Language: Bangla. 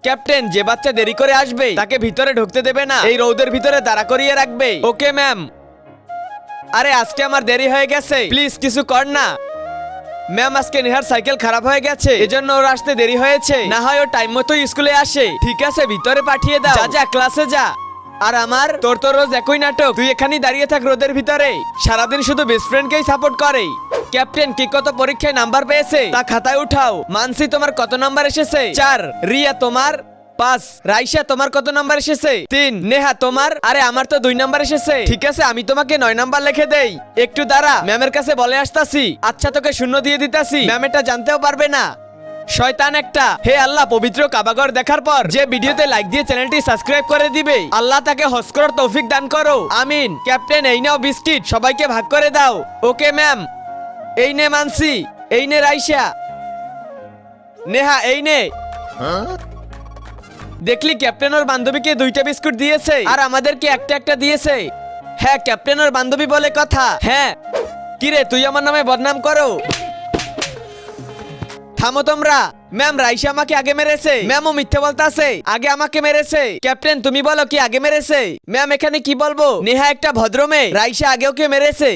ক্যাপ্টেন, যে বাচ্চা দেরি করে আসবে তাকে ভিতরে ঢুকতে দেবে না, এই রোদের ভিতরে দাঁড়া করিয়ে রাখবে। Okay ma'am. আরে আজকে আমার দেরি হয়ে গেছে, প্লিজ কিছু কর না। ম্যাম, আজকে নেহার সাইকেল খারাপ হয়ে গেছে, এজন্য ওর আসতে দেরি হয়েছে। না হয় ও টাইম মতো স্কুলে আসে। ঠিক আছে, ভিতরে পাঠিয়ে দাও। যা যা, ক্লাসে যা। আর তোর তো রোজ একই নাটক, তুই এখানেই দাঁড়িয়ে থাক রোদের ভিতরে, সারাদিন শুধু বেস্ট ফ্রেন্ডকেই সাপোর্ট করে। ক্যাপ্টেন, কি কত পরীক্ষায় নাম্বার পেয়েছে তা খাতায় উঠাও। মানসি, তোমার কত নাম্বার এসেছে? 4। রিয়া, তোমার 5। রাইসা, তোমার কত নাম্বার এসেছে? 3। নেহা, তোমার? আরে আমার তো 2 নাম্বার এসেছে। ঠিক আছে, আমি তোমাকে 9 নাম্বার লিখে দেই। একটু দাঁড়া, ম্যামের কাছে বলে আসতাছি। আচ্ছা, তোকে 0 দিয়ে দিতাছি, ম্যাম এটা জানতেও পারবে না। শয়তান একটা। হে আল্লাহ, পবিত্র কাবাঘর দেখার পর যে ভিডিওতে লাইক দিয়ে চ্যানেলটি সাবস্ক্রাইব করে দিবে, আল্লাহ তাকে হজ করার তৌফিক দান করো, আমিন। ক্যাপ্টেন, এই নাও বিস্কিট, সবাইকে ভাগ করে দাও। Okay ma'am. এই নে মানসি, এই নে রাইসা, নেহা এই নে। দেখলি, ক্যাপ্টেন ওর বান্ধবীকে 2টা বিস্কুট দিয়েছে আর আমাদেরকে একটা একটা দিয়েছে। হ্যাঁ, ক্যাপ্টেন ওর বান্ধবী বলে কথা। হ্যাঁ। কিরে, তুই আমার নামে বদনাম করো? থামো তোমরা। ম্যাম, রাইসা আমাকে আগে মেরেছে। ম্যাম, ও মিথ্যে বলতাছে, আগে আমাকে মেরেছে। ক্যাপ্টেন, তুমি বলো কি আগে মেরেছে? ম্যাম, এখানে কি বলবো, নেহা একটা ভদ্র মেয়ে, রাইসা আগে ওকে মেরেছে।